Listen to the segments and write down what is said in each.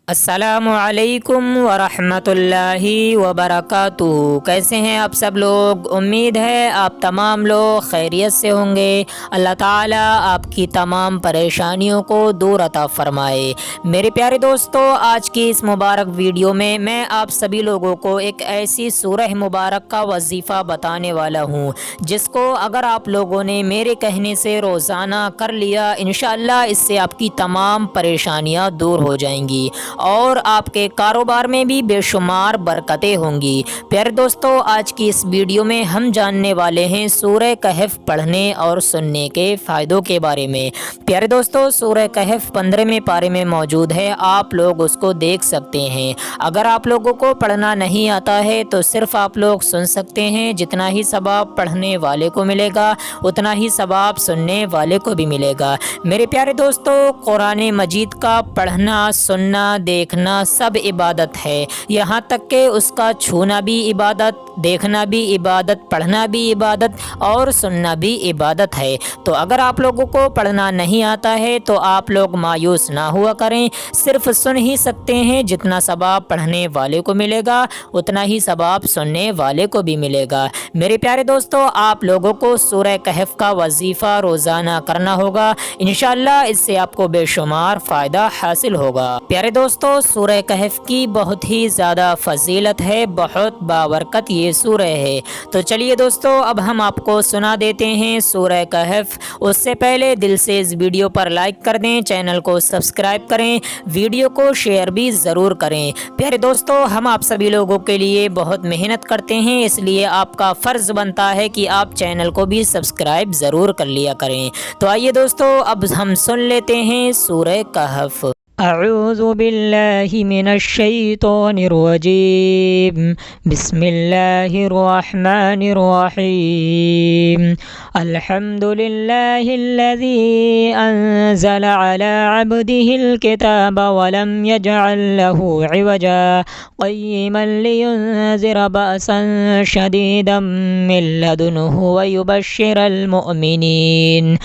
अस्सलामुअलैकुम वरहमतुल्लाहि वबरकातुहू। कैसे हैं आप सब लोग? उम्मीद है आप तमाम लोग खैरियत से होंगे। अल्लाह ताला आपकी तमाम परेशानियों को दूर अता फ़रमाए। मेरे प्यारे दोस्तों, आज की इस मुबारक वीडियो में मैं आप सभी लोगों को एक ऐसी सूरह मुबारक का वजीफ़ा बताने वाला हूँ जिसको अगर आप लोगों ने मेरे कहने से रोज़ाना कर लिया, इंशाअल्लाह इससे आपकी तमाम परेशानियाँ दूर हो जाएंगी और आपके कारोबार में भी बेशुमार बरकतें होंगी। प्यारे दोस्तों, आज की इस वीडियो में हम जानने वाले हैं सूरह कहफ पढ़ने और सुनने के फ़ायदों के बारे में। प्यारे दोस्तों, सूरह कहफ 15वें पारे में मौजूद है, आप लोग उसको देख सकते हैं। अगर आप लोगों को पढ़ना नहीं आता है तो सिर्फ आप लोग सुन सकते हैं। जितना ही सवाब पढ़ने वाले को मिलेगा उतना ही सवाब सुनने वाले को भी मिलेगा। मेरे प्यारे दोस्तों, कुरान मजीद का पढ़ना, सुनना, देखना सब इबादत है। यहाँ तक कि उसका छूना भी इबादत, देखना भी इबादत, पढ़ना भी इबादत और सुनना भी इबादत है। तो अगर आप लोगों को पढ़ना नहीं आता है तो आप लोग मायूस ना हुआ करें। सिर्फ सुन ही सकते हैं। जितना सवाब पढ़ने वाले को मिलेगा उतना ही सवाब सुनने वाले को भी मिलेगा। मेरे प्यारे दोस्तों, आप लोगों को सूरह कहफ का वजीफ़ा रोज़ाना करना होगा। इंशाअल्लाह इससे आपको बेशुमार फ़ायदा हासिल होगा। प्यारे दोस्तों, सूरह कहफ की बहुत ही ज़्यादा फजीलत है, बहुत बाबरकत ये सूरह है। तो चलिए दोस्तों, अब हम आपको सुना देते हैं सूरह कहफ। उससे पहले दिल से इस वीडियो पर लाइक कर दें, चैनल को सब्सक्राइब करें, वीडियो को शेयर भी ज़रूर करें। प्यारे दोस्तों, हम आप सभी लोगों के लिए बहुत मेहनत करते हैं, इसलिए आपका फ़र्ज़ बनता है कि आप चैनल को भी सब्सक्राइब ज़रूर कर लिया करें। तो आइए दोस्तों, अब हम सुन लेते हैं सूरह कहफ। अऊज़ु बिल्लाहि मिनश शैतानिर रजीम। बिस्मिल्लाहिर रहमानिर रहीम। अल्हम्दुलिल्लाहिल्लज़ी अंज़ला अला अब्दिहिल किताब व लम यजअल लहू इवजा क़य्यिमन लियुनज़िरा बअसन शदीदन मिन लदुन्हु व युबश्शिरल मुअमिनीन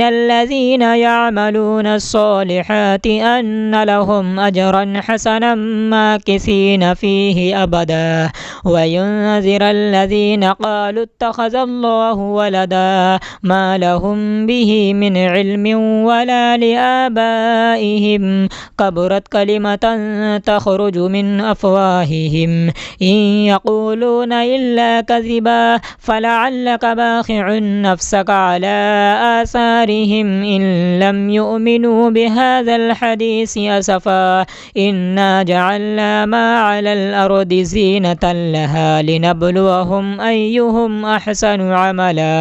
अल्लज़ीना यअमलूना अस्सालिहाति अन्न लहुम अजरन हसनन माकिसीन फीहि अबदा व युनज़िरा अल्लज़ीना क़ालू इत्तख़ज़ल्लाहु वलदा मा लहुम बिही मिन इल्मिन वला लिआबाइहिम कबुरत कलिमतन तख़रुजु मिन अफ़वाहिहिम इन यक़ूलूना इल्ला कज़िबा फ़लअल्लक बाख़िउन नफ़्सक अला आसारिहिम इन लम युमिनू बिहाज़ल हदीसी असफ़ा इन्ना जअलना मा अलल अर्दि ज़ीनतन लहा लिनब्लुवहुम अय्युहुम अहसनु अमला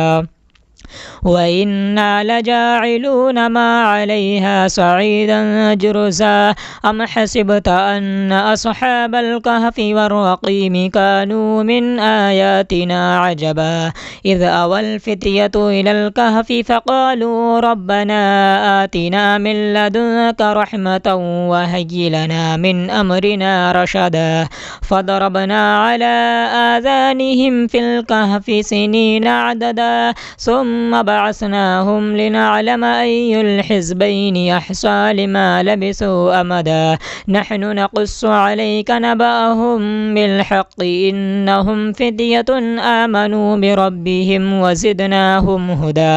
वइन्ना लजाइलून मा अलैहा सईदन जुरुज़ा अम हसिबत अन्न अस्हाबल कहफ़ि वर्रक़ीम कानू मिन आयातिना अजबा इज़ अवल फ़ित्यतु इलल कहफ़ि फ़क़ालू रब्बना आतिना मिन लदुनक रहमतन वहय्यि लना मिन अमरिना रशदा फ़दरबना अला आज़ानिहिम फ़िल कहफ़ि सिनीना अददा सुम्मा बअसनाहुम लिनअलम अय्युल हिज़्बैनि अहसा लिमा लबिसू अमदा नहनु नक़ुस्सु अलैका नबअहुम बिलहक़्क़ि इन्नहुम फ़ित्यतुन आमनू बिरब्बिहिम वज़िदनाहुम हुदा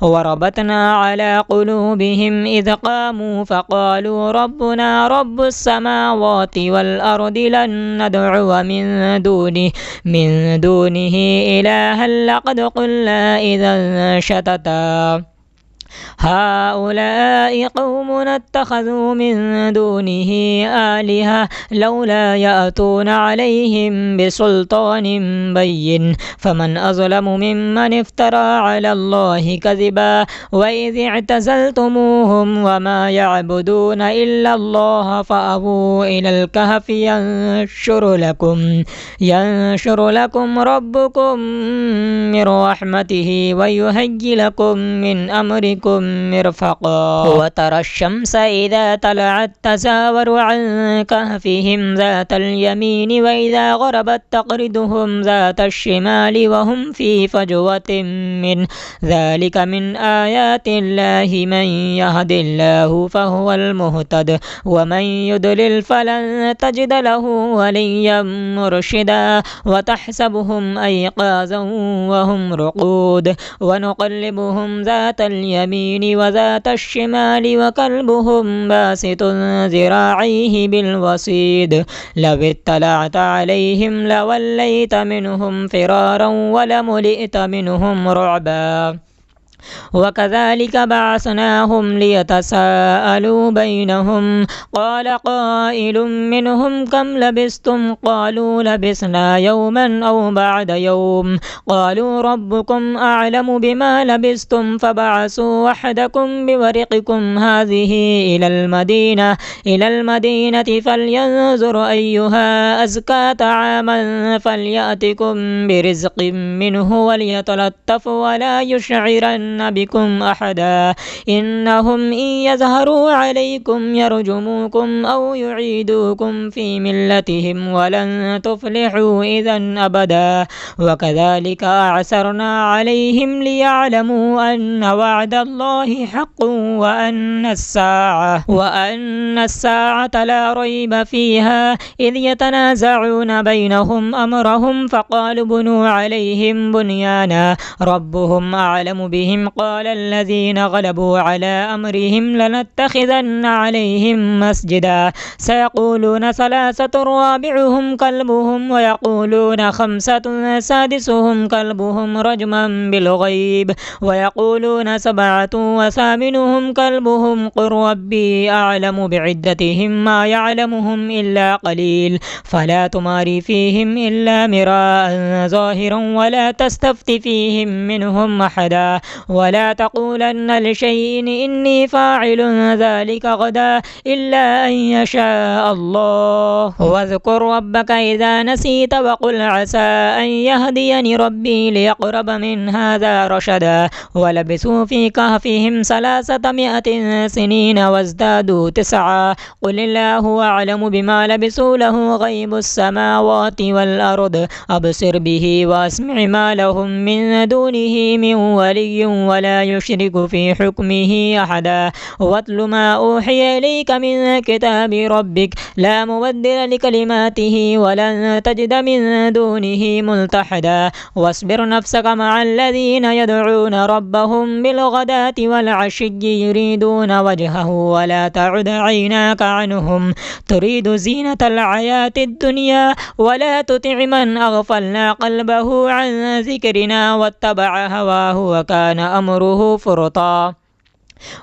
वरबतना अला क़ुलूबिहिम इज़ क़ामू फ़क़ालू रब्बुना रब्बुस समावाति वल अर्दि लन नदअुव मिन दूनिहि इलाहन लक़द क़ुल्ना इज़न शतता हाउलाई क़ौमुन इत्तख़ज़ू मिन दूनिहि आलिहा लौला यातून अलैहिम बिसुल्तानिन बय्यिन फमन अज़लमु मिम्मन इफ्तरा अलल्लाहि कज़िबा व इज़ इअ्तज़लतुमूहुम वमा यअबुदून इल्लल्लाह फ़अवू इलल कहफ़ि यंशुर लकुम रब्बुकुम मिन रहमतिहि व युहय्यि लकुम मिन अमरिकुम بكم مرفقا وترى الشمس إذا طلعت تزاور عن كهفهم ذات اليمين وإذا غربت تقرضهم ذات الشمال وهم في فجوة منه ذلك من آيات الله من يهد الله فهو المهتد ومن يضلل فلن تجد له وليا مرشدا وتحسبهم أيقاظا وهم رقود ونقلبهم ذات اليمين وذات الشمال وكلبهم باسط ذراعيه بالوصيد لو اطلعت عليهم لوليت منهم فرارا ولملئت منهم رعبا وكذلك بعثناهم ليتساءلوا بينهم قال قائل منهم كم لبثتم قالوا لبثنا يوما أو بعد يوم قالوا ربكم أعلم بما لبثتم فبعثوا وحدكم بورقكم هذه إلى المدينة فلينظر أيها أزكى طعاما فليأتكم برزق منه وليتلطف ولا يشعرن بكم أحدا إنهم إن يظهروا عليكم يرجموكم أو يعيدوكم في ملتهم ولن تفلحوا إذا أبدا وكذلك أعثرنا عليهم ليعلموا أن وعد الله حق وأن الساعة لا ريب فيها إذ يتنازعون بينهم أمرهم فقالوا بنوا عليهم بنيانا ربهم أعلم بهم قال الذين غلبوا على أمرهم لنتخذن عليهم مسجدا سيقولون ثلاثة رابعهم كلبهم ويقولون خمسة سادسهم كلبهم رجما بالغيب ويقولون سبعة وثامنهم كلبهم قل ربي أعلم بعدتهم ما يعلمهم إلا قليل فلا تماري فيهم إلا مراء ظاهرا ولا تستفت فيهم منهم أحدا ولا تقولن لشيء إني فاعل ذلك غدا إلا أن يشاء الله واذكر ربك إذا نسيت وقل عسى أن يهديني ربي ليقرب من هذا رشدا ولبثوا في كهفهم 300 سنين وازدادوا 9 قل الله أعلم بما لبثوا له غيب السماوات والأرض أبصر به وأسمع ما لهم من دونه من ولي ولا يشرك في حكمه أحدا واتل ما أوحي إليك من كتاب ربك لا مبدل لكلماته ولن تجد من دونه ملتحدا واصبر نفسك مع الذين يدعون ربهم بالغداة والعشي يريدون وجهه ولا تعد عيناك عنهم تريد زينة الحياة الدنيا ولا تطع من أغفلنا قلبه عن ذكرنا واتبع هواه وكان أمره فرطا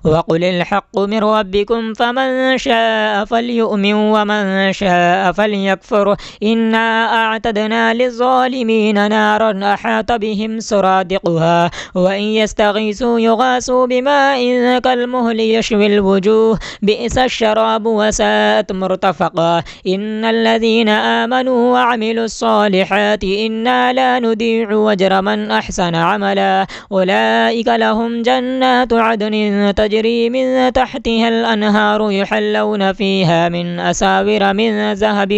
وقل الحق من ربكم فمن شاء فليؤمن ومن شاء فليكفر إنا أعتدنا للظالمين نارا أحاط بهم سرادقها وإن يستغيثوا يغاثوا بماء كالمهل يشوي الوجوه بئس الشراب وساءت مرتفقا إن الذين آمنوا وعملوا الصالحات إنا لا نضيع أجر من أحسن عملا أولئك لهم جنات عدن تجري من تحتها الأنهار يحلون فيها من أساور من ذهب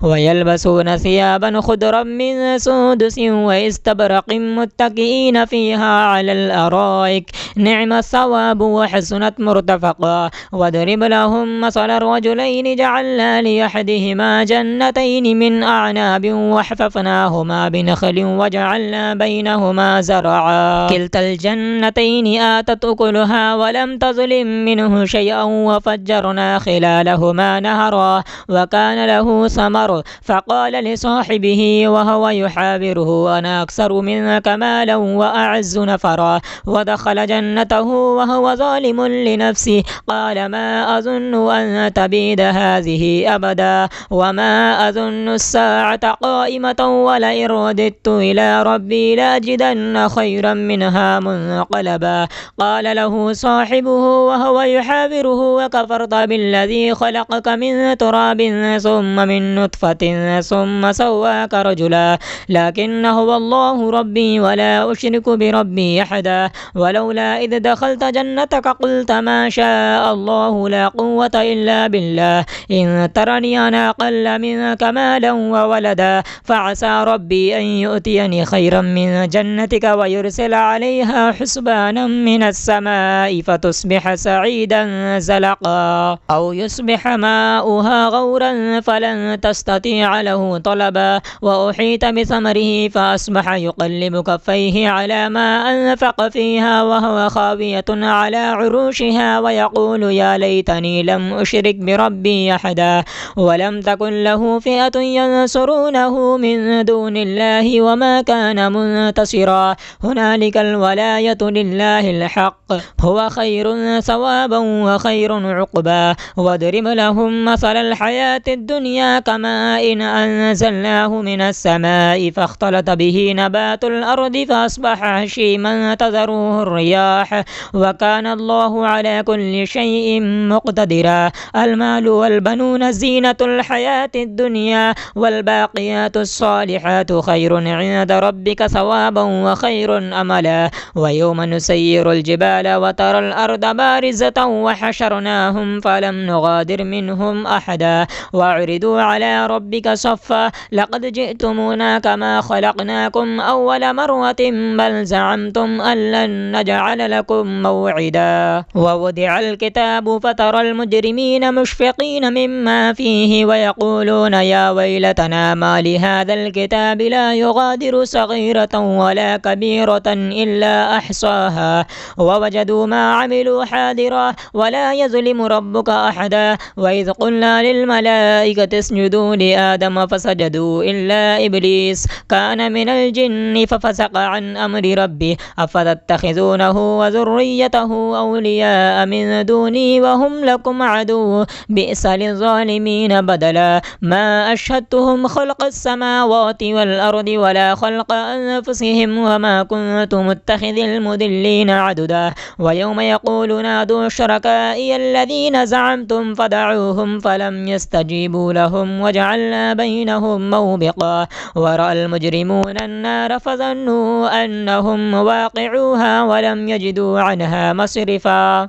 ويلبسون ثيابا خضرا من سندس واستبرق متكئين فيها على الأرائك نعم الثواب وحسنت مرتفقا واضرب لهم مثل الرجلين جعلنا لأحدهما جنتين من أعناب وحففناهما بنخل وجعلنا بينهما زرعا كلتا الجنتين آتت أكلها ولم تظلم منه شيئا وفجرنا خلالهما نهرا وكان له ثمر فقال لصاحبه وهو يحاوره أنا أكثر منك مالا وأعز نفرا ودخل جنته وهو ظالم لنفسه قال ما أظن أن تبيد هذه أبدا وما أظن الساعة قائمة ولئن رددت إلى ربي لأجدن خيرا منها منقلبا قال له صاحبه وهو يحاوره وكفرت بالذي خلقك من تراب ثم من نطفة ثم سواك رجلا لكن هو الله ربي ولا أشرك بربي أحدا ولولا إذ دخلت جنتك قلت ما شاء الله لا قوة إلا بالله إن ترني أنا أقل منك مالا وولدا فعسى ربي أن يؤتيني خيرا من جنتك ويرسل عليها حسبانا من السماء فتصبح سعيدا زلقا أو يصبح ماؤها غورا فلن تستطيع له طلبا وأحيط بثمره فأصبح يقلب كفيه على ما أنفق فيها وهو خاوية على عروشها ويقول يا ليتني لم أشرك بربي أحدا ولم تكن له فئة ينصرونه من دون الله وما كان منتصرا هنالك الولاية لله الحق هو خير ثوابا وخير عقبا واضرب لهم مثل الحياة الدنيا كماء إن أنزلناه من السماء فاختلط به نبات الأرض فأصبح هشيما تذروه الرياح وكان الله على كل شيء مقتدرا المال والبنون زينة الحياة الدنيا والباقيات الصالحات خير عند ربك ثوابا وخير أملا ويوم نسير الجبال وترى الأرض بارزة وحشرناهم فلم نغادر منهم أحدا وعرضوا على ربك صفا لقد جئتمونا كما خلقناكم أول مرة بل زعمتم أن لن نجعل لكم موعدا ووضع الكتاب فترى المجرمين مشفقين مما فيه ويقولون يا ويلتنا ما لهذا الكتاب لا يغادر صغيرة ولا كبيرة إلا أحصاها ووجدوا ما عملوا حاضرا ولا يظلم ربك أحدا وإذ قلنا للملائكة اسجدوا لآدم فسجدوا إلا إبليس كان من الجن ففسق عن أمر ربه أفتتخذونه وذريته أولياء من دوني وهم لكم عدو بئس للظالمين بدلا ما أشهدتهم خلق السماوات والأرض ولا خلق أنفسهم وما كنت متخذ المضلين عددا ويوم يقول نادوا شركائي الذين زعمتم فدعوهم فلم يستجيبوا لهم وجعلنا بينهم موبقا ورأى المجرمون النار فظنوا أنهم واقعوها ولم يجدوا عنها مصرفا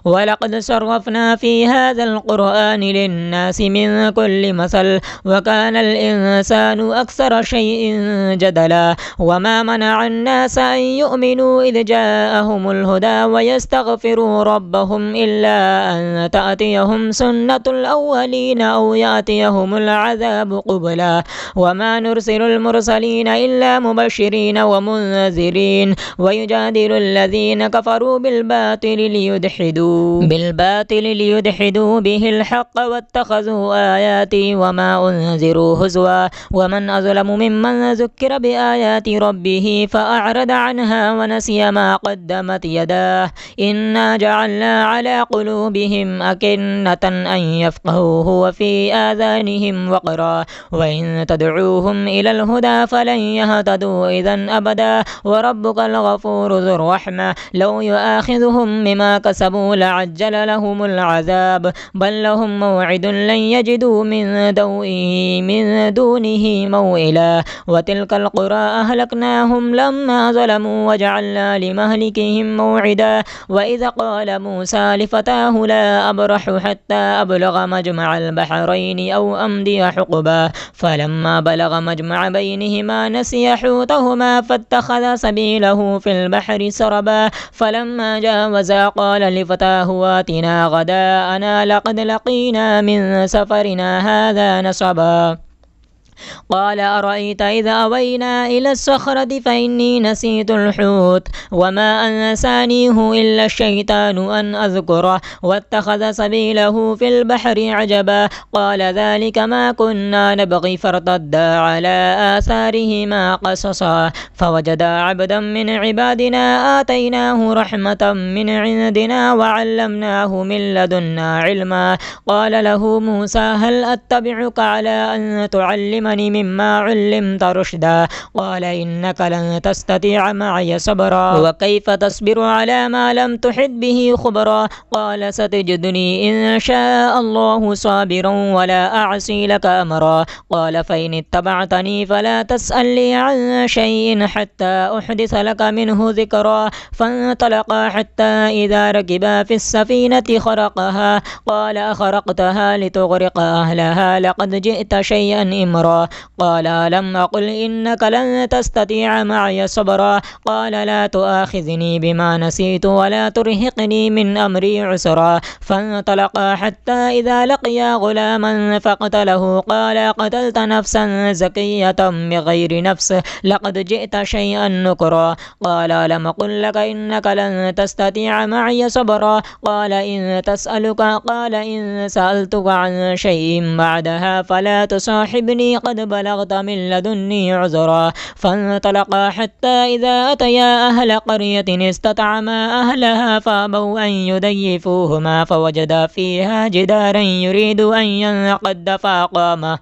ولقد صرفنا في هذا القرآن للناس من كل مثل وكان الإنسان أكثر شيء جدلا وما منع الناس أن يؤمنوا إذ جاءهم الهدى ويستغفروا ربهم إلا أن تأتيهم سنة الأولين أو يأتيهم العذاب قبلا وما نرسل المرسلين إلا مبشرين ومنذرين ويجادل الذين كفروا بالباطل ليدحدوا به الحق واتخذوا آياتي وما أنذروا هزوا ومن أظلم ممن ذكر بآيات ربه فأعرض عنها ونسي ما قدمت يداه إنا جعلنا على قلوبهم أكنة أن يفقهوه وفي آذانهم وقرا وإن تدعوهم إلى الهدى فلن يهتدوا إذا أبدا وربك الغفور ذو الرحمة لو يؤاخذهم بما كسبوا لعجل لهم العذاب بل لهم موعد لن يجدوا من دونه موئلا وتلك القرى أهلكناهم لما ظلموا وجعلنا لمهلكهم موعدا وإذا قال موسى لفتاه لا أبرح حتى أبلغ مجمع البحرين أو أمضي حقبا فلما بلغ مجمع بينهما نسي حوتهما فاتخذ سبيله في البحر سربا فلما جاوزا قال لفتاه واتنا غداءنا لقد لقينا من سفرنا هذا نصبا قال أرأيت إذا أوينا إلى الصخرة فإني نسيت الحوت وما أنسانيه إلا الشيطان أن أذكره واتخذ سبيله في البحر عجبا قال ذلك ما كنا نبغي فارتدا على آثارهما قصصا فوجدا عبدا من عبادنا آتيناه رحمة من عندنا وعلمناه من لدنا علما قال له موسى هل أتبعك على أن تعلم تعلمني مما علمت رشدا قال إنك لن تستطيع معي صبرا وكيف تصبر على ما لم تحط به خبرا قال ستجدني إن شاء الله صابرا ولا أعصي لك أمرا قال فإن اتبعتني فلا تسأل لي عن شيء حتى أحدث لك منه ذكرا فانطلقا حتى إذا ركبا في السفينة خرقها قال أخرقتها لتغرق أهلها لقد جئت شيئا إمرا قال ألم أقل إنك لن تستطيع معي صبرا قال لا تؤاخذني بما نسيت ولا ترهقني من أمري عسرا فانطلقا حتى إذا لقيا غلاما فقتله قال قتلت نفسا زكية بغير نفس لقد جئت شيئا نكرا قال ألم أقل لك إنك لن تستطيع معي صبرا قال إن سألتك عن شيء بعدها فلا تصاحبني قد بلغت من لدني عذرا فانطلقا حتى إذا أتيا أهل قرية استطعما أهلها فأبوا أن يضيفوهما فوجدا فيها جدارا يريد أن ينقض فأقامه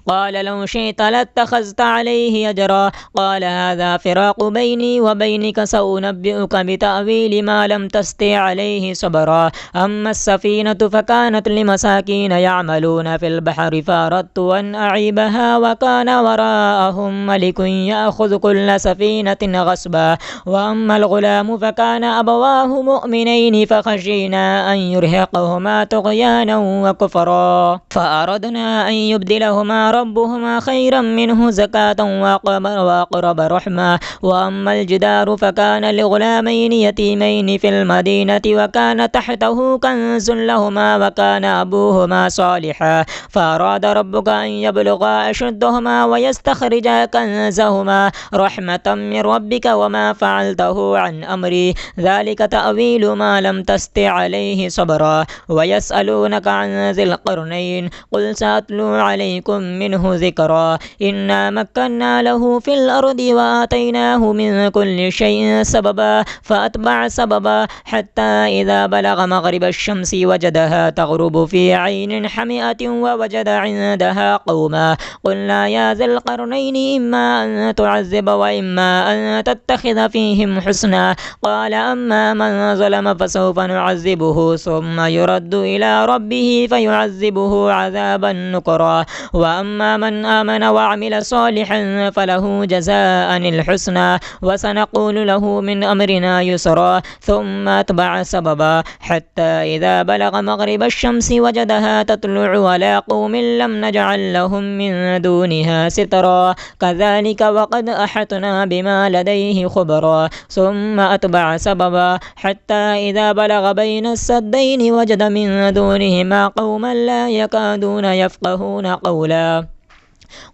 قال لو شئت لاتخذت عليه أجرا قال هذا فراق بيني وبينك سأنبئك بتأويل ما لم تستطع عليه صبرا أما السفينة فكانت لمساكين يعملون في البحر فأردت أن أعيبها وكان وراءهم ملك يأخذ كل سفينة غصبا وأما الغلام فكان أبواه مؤمنين فخشينا أن يرهقهما طغيانا وكفرا فأردنا أن يبدلهما ربهما خيرا منه زكاة وأقرب رحما وأما الجدار فكان لغلامين يتيمين في المدينة وكان تحته كنز لهما وكان أبوهما صالحا فأراد ربك أن يبلغا أشدهما ويستخرجا كنزهما رحمة من ربك وما فعلته عن أمري ذلك تأويل ما لم تستطع عليه صبرا ويسألونك عن ذي القرنين قل سأتلو عليكم منه ذكرا إنا مكنا له في الأرض وآتيناه من كل شيء سببا فأتبع سببا حتى إذا بلغ مغرب الشمس وجدها تغرب في عين حمئة ووجد عندها قوما قلنا يا ذا القرنين إما أن تعذب وإما أن تتخذ فيهم حسنا قال أما من ظلم فسوف نعذبه ثم يرد إلى ربه فيعذبه عذابا نكرا وأما من آمن وعمل صالحا فله جزاء الحسنى وسنقول له من أمرنا يسرا ثم أتبع سببا حتى إذا بلغ مغرب الشمس وجدها تطلع على قوم لم نجعل لهم من دونها سترا كذلك وقد أحطنا بما لديه خبرا ثم أتبع سببا حتى إذا بلغ بين السدين وجد من دونهما قوما لا يكادون يفقهون قولا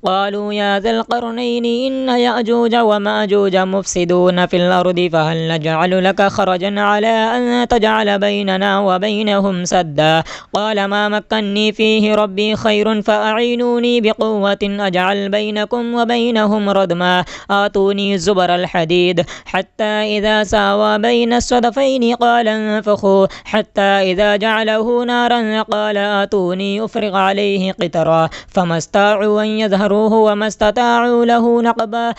قالوا يا ذا القرنين إن يأجوج ومأجوج مفسدون في الأرض فهل نجعل لك خرجا على أن تجعل بيننا وبينهم سدا قال ما مكني فيه ربي خير فأعينوني بقوة أجعل بينكم وبينهم ردما آتوني زبر الحديد حتى إذا ساوى بين الصدفين قال انفخوا حتى إذا جعله نارا قال آتوني أفرغ عليه قطرا فما استطاعوا أن يظهروه وما استطاعوا له نقبا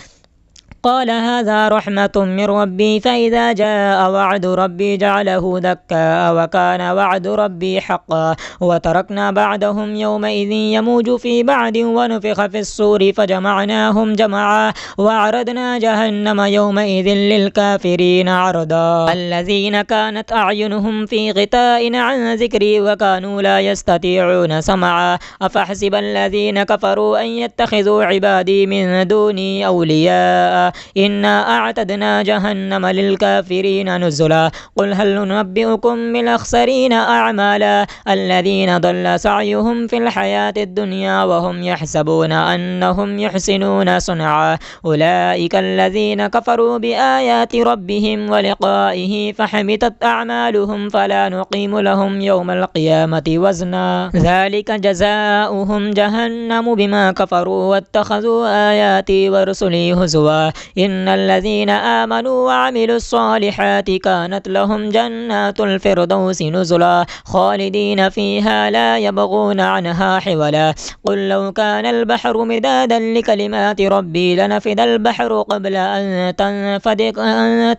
قال هذا رحمة من ربي فإذا جاء وعد ربي جعله دكا وكان وعد ربي حقا وتركنا بعدهم يومئذ يموج في بعد ونفخ في الصور فجمعناهم جمعا وعرضنا جهنم يومئذ للكافرين عرضا الذين كانت أعينهم في غطاء عن ذكري وكانوا لا يستطيعون سمعا أفحسب الذين كفروا أن يتخذوا عبادي من دوني أولياء إنا أعتدنا جهنم للكافرين نزلا قل هل ننبئكم بالأخسرين أعمالا الذين ضل سعيهم في الحياة الدنيا وهم يحسبون أنهم يحسنون صنعا أولئك الذين كفروا بآيات ربهم ولقائه فحبطت أعمالهم فلا نقيم لهم يوم القيامة وزنا ذلك جزاؤهم جهنم بما كفروا واتخذوا آياتي ورسلي هزوا إن الذين آمنوا وعملوا الصالحات كانت لهم جنات الفردوس نزلا خالدين فيها لا يبغون عنها حولا قل لو كان البحر مدادا لكلمات ربي لنفد البحر قبل أن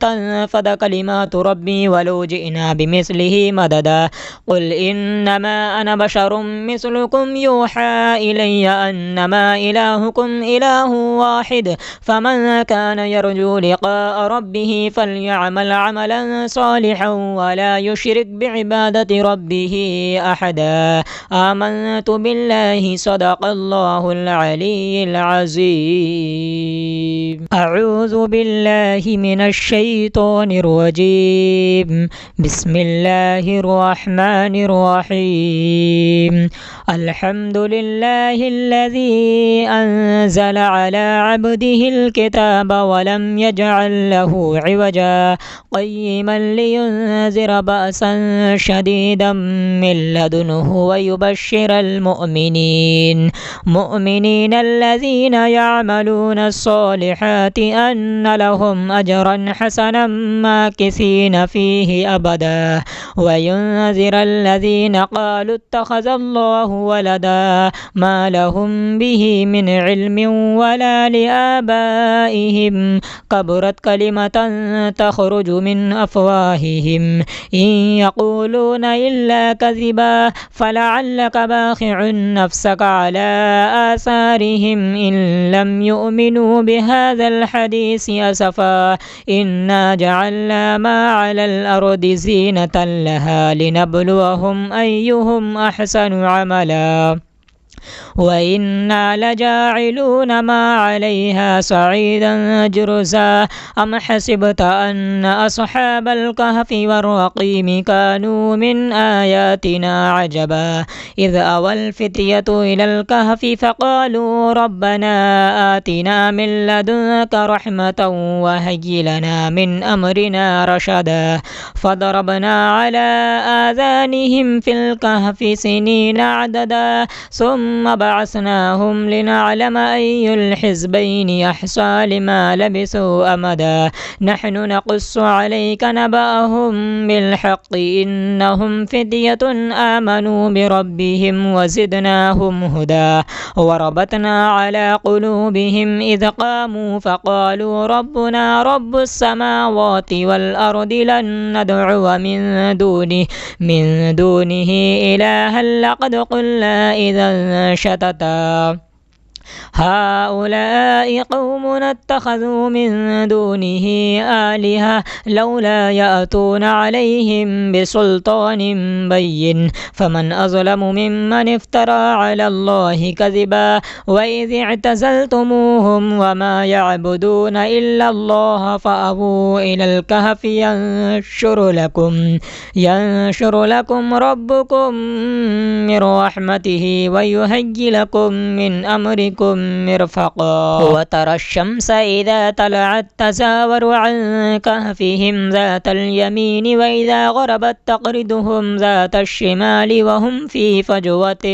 تنفد كلمات ربي ولو جئنا بمثله مددا قل إنما أنا بشر مثلكم يوحى إلي أنما إلهكم إله واحد فمن كان يرجو لقاء ربه فليعمل عملا صالحا ولا يشرك بعبادة ربه أحدا آمنت بالله صدق الله العلي العظيم أعوذ بالله من الشيطان الرجيم بسم الله الرحمن الرحيم الحمد لله الذي أنزل على عبده الكتاب ولم يجعل له عوجا قيما لينذر بأسا شديدا من لدنه ويبشر المؤمنين الذين يعملون الصالحات أن لهم أجرا حسنا ماكثين فيه أبدا وينذر الذين قالوا اتخذ الله ولدا ما لهم به من علم ولا لآبائهم كبرت كلمة تخرج من أفواههم إن يقولون إلا كذبا فلعلك باخع نفسك على آثارهم إن لم يؤمنوا بهذا الحديث أسفا إنا جعلنا ما على الأرض زينة لها لنبلوهم أيهم أحسن عملا وإنا لجاعلون ما عليها صعيدا جرزا أم حسبت أن أصحاب الكهف والرقيم كانوا من آياتنا عجبا إذ أوى الفتية إلى الكهف فقالوا ربنا آتنا من لدنك رحمة وهيئ لنا من أمرنا رشدا فضربنا على آذانهم في الكهف سنين عددا ثم بعثناهم لنعلم أي الحزبين أحصى لما لبثوا أمدا نحن نقص عليك نبأهم بالحق إنهم فتية آمنوا بربهم وزدناهم هدى وربطنا على قلوبهم إذ قاموا فقالوا ربنا رب السماوات والأرض لن ندعو من دونه إلها لقد قلنا إذا شتتا هؤلاء قوم اتخذوا من دونه آلهة لولا يأتون عليهم بسلطان بين فمن أظلم ممن افترى على الله كذبا وإذ اعتزلتموهم وما يعبدون إلا الله فأووا إلى الكهف ينشر لكم ربكم من رحمته ويهيئ لكم من أمركم مرفقا وترى الشمس إذا طلعت تزاور عن كهفهم ذات اليمين وإذا غربت تقرضهم ذات الشمال وهم في فجوة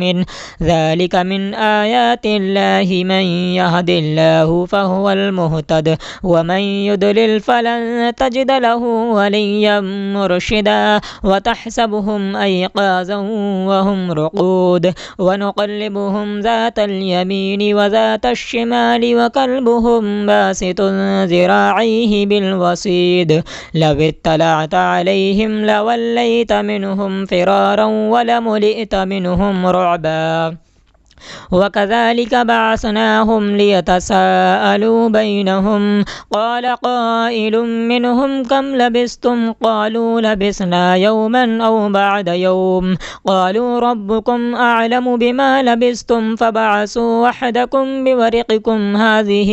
من ذلك من آيات الله من يهد الله فهو المهتد ومن يضلل فلن تجد له وليا مرشدا وتحسبهم أيقاظا وهم رقود ونقلبهم ذات اليمين وذات الشمال وكلبهم باسط ذراعيه بالوصيد لو اطلعت عليهم لوليت منهم فرارا ولملئت منهم رعبا وكذلك بعثناهم ليتساءلوا بينهم قال قائل منهم كم لبثتم قالوا لبثنا يوما أو بعد يوم قالوا ربكم أعلم بما لبثتم فبعثوا وحدكم بورقكم هذه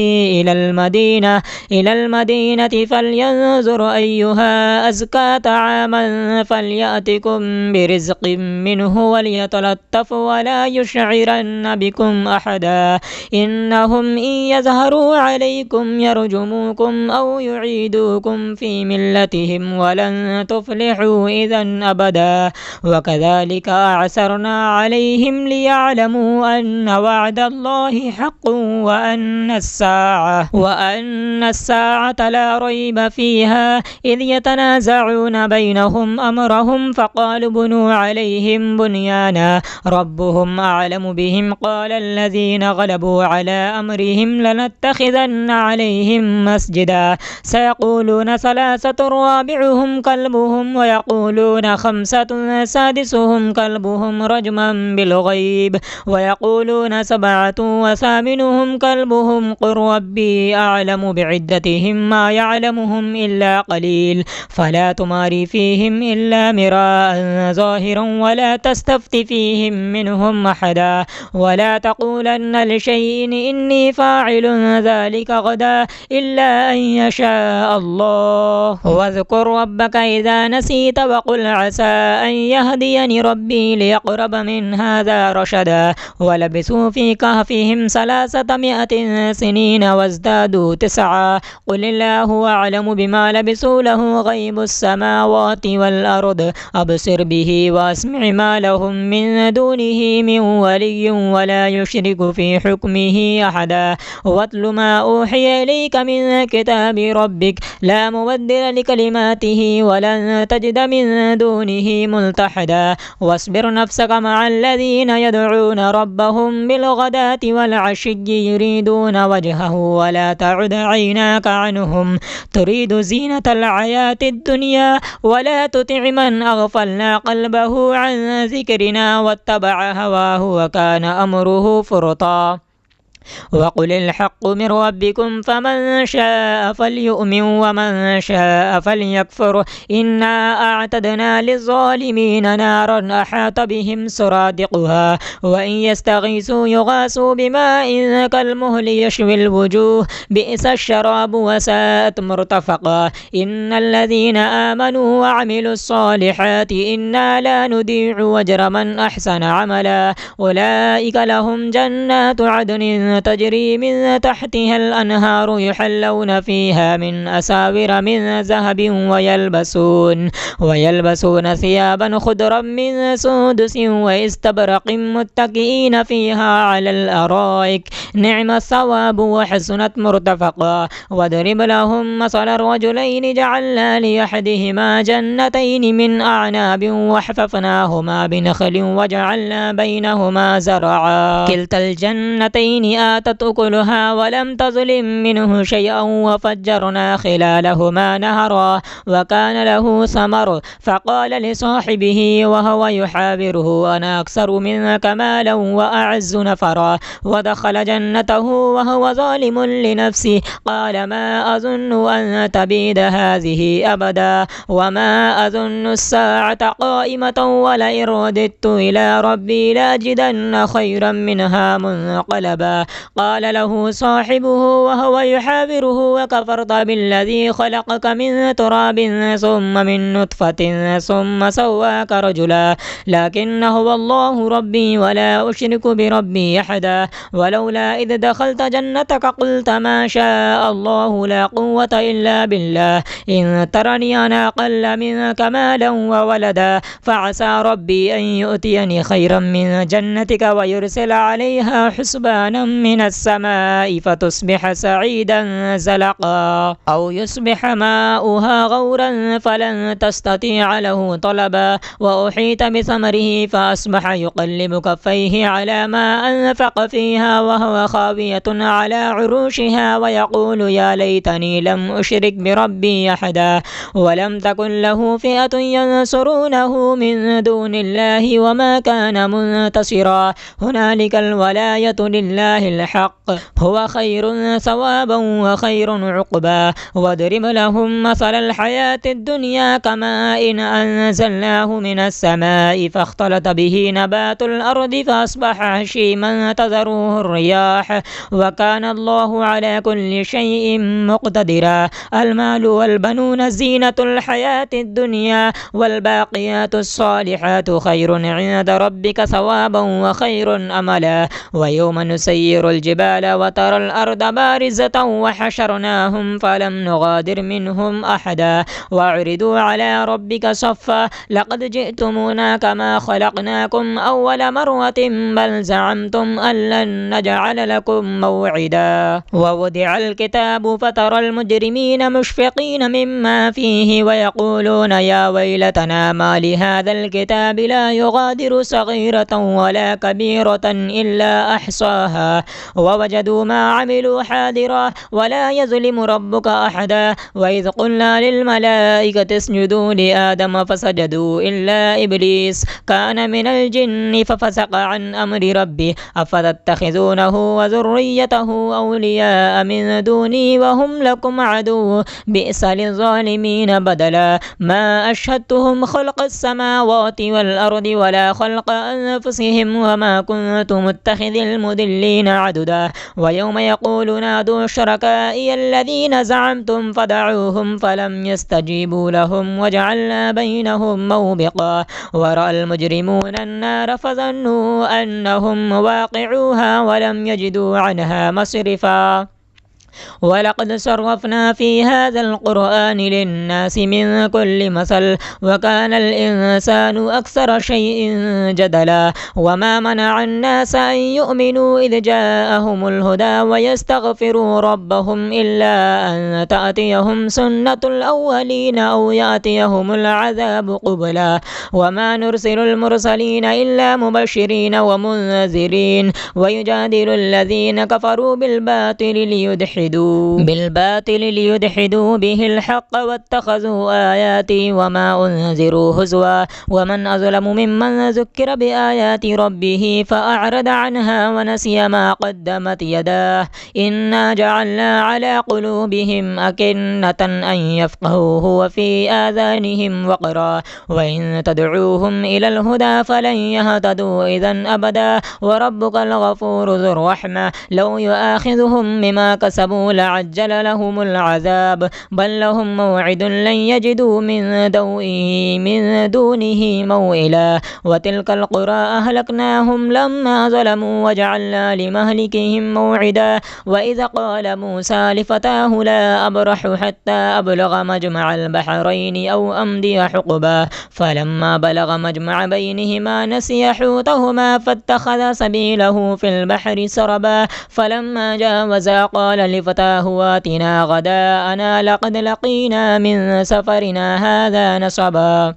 إلى المدينة فلينظر أيها أزكى طعاما فليأتكم برزق منه وليتلطف ولا يشعرن يرسلن بكم أحدا إنهم إن يظهروا عليكم يرجموكم أو يعيدوكم في ملتهم ولن تفلحوا إذا أبدا وكذلك أعثرنا عليهم ليعلموا أن وعد الله حق وأن الساعة لا ريب فيها إذ يتنازعون بينهم أمرهم فقالوا بنوا عليهم بنيانا ربهم أعلم بهم قال الذين غلبوا على أمرهم لنتخذن عليهم مسجدا سيقولون ثلاثة رابعهم كلبهم ويقولون خمسة سادسهم كلبهم رجما بالغيب ويقولون سبعة وثامنهم كلبهم قل ربي أعلم بعدتهم ما يعلمهم إلا قليل فلا تماري فيهم إلا مراء ظاهرا ولا تستفت فيهم منهم أحدا ولا تقولن لشيء إني فاعل ذلك غدا إلا أن يشاء الله واذكر ربك إذا نسيت وقل عسى أن يهديني ربي ليقرب من هذا رشدا ولبثوا في كهفهم 300 سنين وازدادوا 9 قل الله أعلم بما لبثوا له غيب السماوات والأرض أبصر به وأسمع ما لهم من دونه من ولي ولا يشرك في حكمه أحدا واتل ما أوحي إليك من كتاب ربك لا مبدل لكلماته ولن تجد من دونه ملتحدا واصبر نفسك مع الذين يدعون ربهم بالغداة والعشي يريدون وجهه ولا تعد عيناك عنهم تريد زينة الحياة الدنيا ولا تطع من أغفلنا قلبه عن ذكرنا واتبع هواه وكان أمره فرطا وقل الحق من ربكم فمن شاء فليؤمن ومن شاء فليكفر إنا أعتدنا للظالمين نارا أحاط بهم سرادقها وإن يستغيثوا يغاثوا بماء كالمهل يشوي الوجوه بئس الشراب وساءت مرتفقا إن الذين آمنوا وعملوا الصالحات إنا لا نضيع أجر من أحسن عملا أولئك لهم جنات عدن تجري من تحتها الأنهار يحلون فيها من أساور من ذهب ويلبسون ثيابا خضرا من سندس واستبرق متكئين فيها على الأرائك نعم الثواب وحسنت مرتفقا واضرب لهم مثل الرجلين جعلنا لأحدهما جنتين من أعناب وحففناهما بنخل وجعلنا بينهما زرعا كلتا الجنتين آتت أكلها ولم تظلم منه شيئا وفجرنا خلالهما نهرا وكان له ثمر فقال لصاحبه وهو يحاوره أنا أكثر منك مالا وأعز نفرا ودخل جنته وهو ظالم لنفسه قال ما أظن أن تبيد هذه أبدا وما أظن الساعة قائمة ولئن رددت إلى ربي لأجدن خيرا منها منقلبا قال له صاحبه وهو يحاوره وكفرت بالذي خلقك من تراب ثم من نطفة ثم سواك رجلا لكن هو الله ربي ولا أشرك بربي أحدا ولولا إذ دخلت جنتك قلت ما شاء الله لا قوة إلا بالله إن ترني أنا أقل منك مالا وولدا فعسى ربي أن يؤتيني خيرا من جنتك ويرسل عليها حسبانا من السماء فتصبح سعيدا زلقا أو يصبح ماؤها غورا فلن تستطيع له طلبا وأحيط بثمره فأصبح يقلب كفيه على ما أنفق فيها وهو خاوية على عروشها ويقول يا ليتني لم أشرك بربي أحدا ولم تكن له فئة ينصرونه من دون الله وما كان منتصرا هنالك الولاية لله به الحق هو خير ثوابا وخير عقبا واضرب لهم مثل الحياة الدنيا كماء إن أنزلناه من السماء فاختلط به نبات الأرض فأصبح هشيما تذروه الرياح وكان الله على كل شيء مقتدرا المال والبنون زينة الحياة الدنيا والباقيات الصالحات خير عند ربك ثوابا وخير أملا ويوم نسير الجبال وترى الأرض بارزة وحشرناهم فلم نغادر منهم أحدا وأعرضوا على ربك صفا لقد جئتمونا كما خلقناكم أول مرة بل زعمتم أن لن نجعل لكم موعدا ووضع الكتاب فترى المجرمين مشفقين مما فيه ويقولون يا ويلتنا ما لهذا الكتاب لا يغادر صغيرة ولا كبيرة إلا أحصاها ووجدوا ما عملوا حاضرا ولا يظلم ربك أحدا وإذ قلنا للملائكة اسجدوا لآدم فسجدوا إلا إبليس كان من الجن ففسق عن أمر ربه أفتتخذونه وذريته أولياء من دوني وهم لكم عدو بئس للظالمين بدلا ما أشهدتهم خلق السماوات والأرض ولا خلق أنفسهم وما كنت متخذ المضلين عددا ويوم يقول نادوا شركائي الذين زعمتم فدعوهم فلم يستجيبوا لهم وجعلنا بينهم موبقا ورأى المجرمون النار فظنوا أنهم واقعوها ولم يجدوا عنها مصرفا ولقد صرفنا في هذا القرآن للناس من كل مثل وكان الإنسان أكثر شيء جدلا وما منع الناس أن يؤمنوا إذ جاءهم الهدى ويستغفروا ربهم إلا أن تأتيهم سنة الأولين أو يأتيهم العذاب قبلا وما نرسل المرسلين إلا مبشرين ومنذرين ويجادل الذين كفروا بالباطل ليدحدوا به الحق واتخذوا آياتي وما أنذروا هزوا ومن أظلم ممن ذكر بآيات ربه فأعرض عنها ونسي ما قدمت يداه إنا جعلنا على قلوبهم أكنة أن يفقهوه وفي آذانهم وقرا وإن تدعوهم إلى الهدى فلن يهتدوا إذا أبدا وربك الغفور ذو الرحمة لو يؤاخذهم بما كسبوا لعجل لهم العذاب بل لهم موعد لن يجدوا من دونه موئلا وتلك القرى أهلكناهم لما ظلموا وجعلنا لمهلكهم موعدا وإذا قال موسى لفتاه لا أبرح حتى أبلغ مجمع البحرين أو أمضي حقبا فلما بلغ مجمع بينهما نسي حوتهما فاتخذ سبيله في البحر سربا فلما جاوزا قال لفتاه آتنا غداءنا لقد لقينا من سفرنا هذا نصبا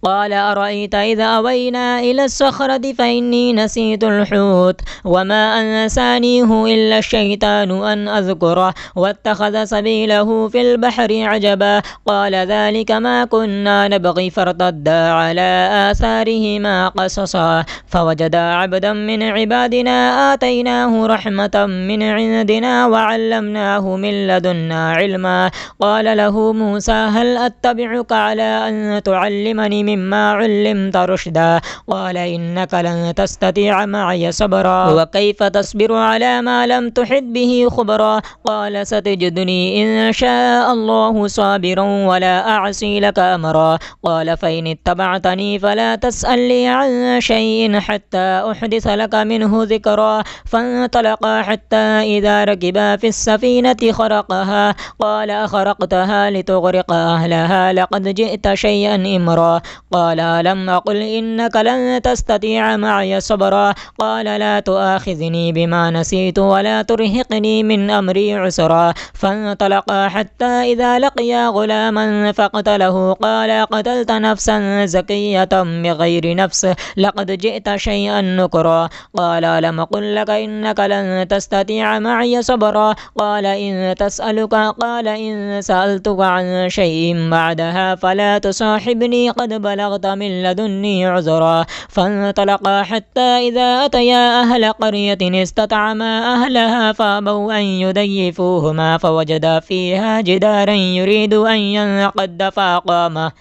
قال أرأيت إذا أوينا إلى الصخرة فإني نسيت الحوت وما أنسانيه إلا الشيطان أن أذكره واتخذ سبيله في البحر عجبا قال ذلك ما كنا نبغي فارتدا على آثارهما قصصا فوجدا عبدا من عبادنا آتيناه رحمة من عندنا وعلمناه من لدنا علما قال له موسى هل أتبعك على أن تعلمني مما علمت رشدا قال إنك لن تستطيع معي صبرا وكيف تصبر على ما لم تحط به خبرا قال ستجدني إن شاء الله صابرا ولا أعصي لك أمرا قال فإن اتبعتني فلا تسألني عن شيء حتى أحدث لك منه ذكرا فانطلقا حتى إذا ركبا في السفينة خرقها قال أخرقتها لتغرق أهلها لقد جئت شيئا إمرا قال ألم أقل إنك لن تستطيع معي صبرا قال لا تؤاخذني بما نسيت ولا ترهقني من أمري عسرا فانطلقا حتى إذا لقيا غلاما فقتله قال قتلت نفسا زكية بغير نفس لقد جئت شيئا نكرا قال ألم أقل لك إنك لن تستطيع معي صبرا قال إن تسألك قال إن سألتك عن شيء بعدها فلا تصاحبني قد قد بلغت من لدني عذرا. فانطلقا حتى إذا أتيا أهل قرية استطعما أهلها فأبوا أن يضيفوهما فوجدا فيها جدارا يريد أن ينقض فأقامه.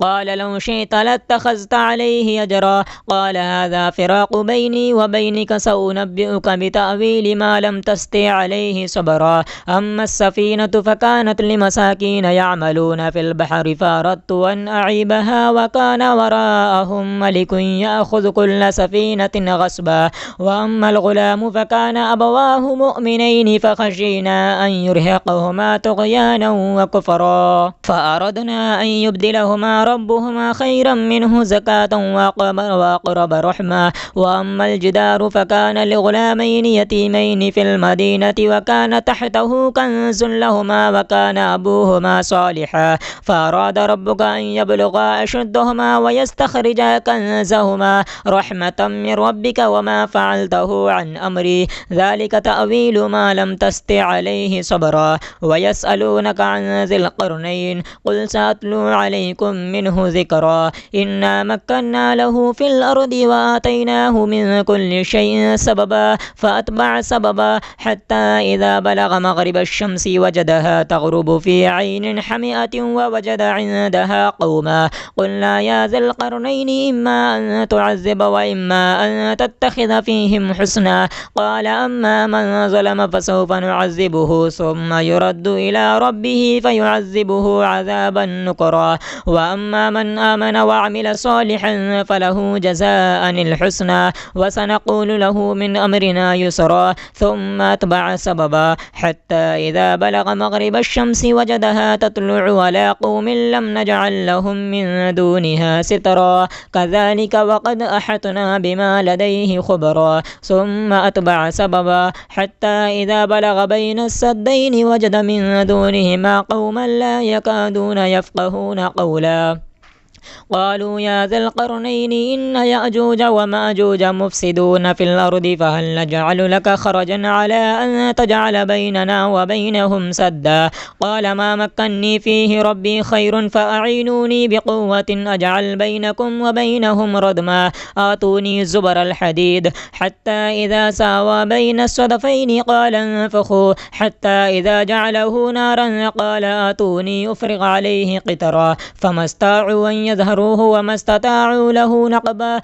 قال لو شئت لاتخذت عليه أجرا. قال هذا فراق بيني وبينك سأنبئك بتأويل ما لم تستطع عليه صبرا. أما السفينة فكانت لمساكين يعملون في البحر فأردت أن أعيبها وكان وراءهم ملك يأخذ كل سفينة غصبا. وأما الغلام فكان أبواه مؤمنين فخشينا أن يرهقهما طغيانا وكفرا فأردنا أن يبدلهما ربهما خيرا منه زكاة وأقرب رحما. وأما الجدار فكان لغلامين يتيمين في المدينة وكان تحته كنز لهما وكان أبوهما صالحا فأراد ربك أن يبلغا أشدهما ويستخرجا كنزهما رحمة من ربك وما فعلته عن أمري ذلك تأويل ما لم تستطع عليه صبرا. ويسألونك عن ذي القرنين قل سأتلو عليكم منه ذكرا. إنا مكنا له في الأرض وآتيناه من كل شيء سببا فأتبع سببا حتى إذا بلغ مغرب الشمس وجدها تغرب في عين حمئة ووجد عندها قوما. قلنا يا ذا القرنين إما أن تعذب وإما أن تتخذ فيهم حسنا. قال أما من ظلم فسوف نعذبه ثم يرد إلى ربه فيعذبه عذابا نكرا. وأما من آمن وعمل صالحا فله جزاء الحسنى وسنقول له من أمرنا يسرا. ثم أتبع سببا حتى إذا بلغ مغرب الشمس وجدها تطلع على قوم لم نجعل لهم من دونها سترا كذلك وقد أحطنا بما لديه خبرا. ثم أتبع سببا حتى إذا بلغ بين السدين وجد من دونهما قوما لا يكادون يفقهون قولا. قالوا يا ذا القرنين إن يأجوج ومأجوج مفسدون في الأرض فهل نجعل لك خرجا على أن تجعل بيننا وبينهم سدا. قال ما مكني فيه ربي خير فأعينوني بقوة أجعل بينكم وبينهم ردما. آتوني زبر الحديد حتى إذا ساوى بين الصدفين قال انفخوا حتى إذا جعله نارا قال آتوني أفرغ عليه قطرا فما استطاعوا أن يظهروه وما استطاعوا له نقبا.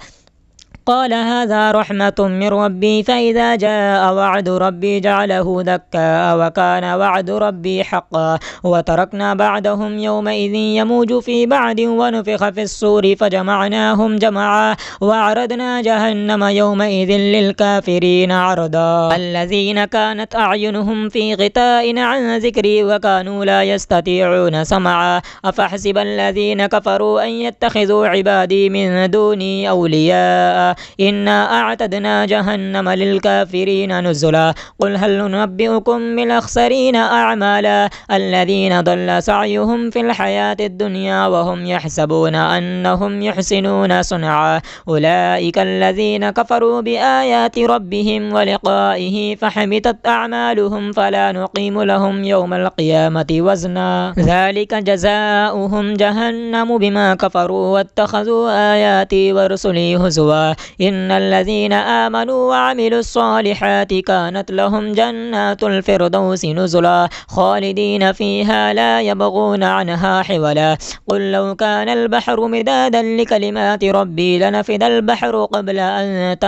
قال هذا رحمة من ربي فإذا جاء وعد ربي جعله دكا وكان وعد ربي حقا. وتركنا بعدهم يومئذ يموج في بعد ونفخ في الصور فجمعناهم جمعا وعرضنا جهنم يومئذ للكافرين عرضا. الذين كانت أعينهم في غطاء عن ذكري وكانوا لا يستطيعون سمعا. أفحسب الذين كفروا أن يتخذوا عبادي من دوني أولياء إنا أعتدنا جهنم للكافرين نزلا. قل هل ننبئكم بالأخسرين أعمالا الذين ضل سعيهم في الحياة الدنيا وهم يحسبون أنهم يحسنون صنعا. أولئك الذين كفروا بآيات ربهم ولقائه فحبطت أعمالهم فلا نقيم لهم يوم القيامة وزنا ذلك جزاؤهم جهنم بما كفروا واتخذوا آياتي ورسلي هزوا. إن الذين آمنوا وعملوا الصالحات كانت لهم جنات الفردوس نزلا خالدين فيها لا يبغون عنها حولا. قل لو كان البحر مدادا لكلمات ربي لنفد البحر قبل أن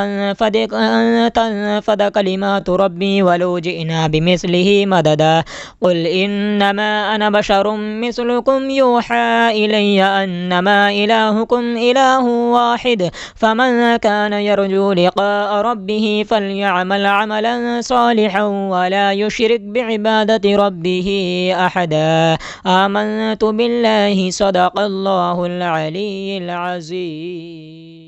تنفد كلمات ربي ولو جئنا بمثله مددا. قل إنما أنا بشر مثلكم يوحى إلي أنما إلهكم إله واحد فمن كان يرجو لقاء ربه فليعمل عملا صالحا ولا يشرك بعبادة ربه أحدا. آمنت بالله صدق الله العلي العظيم.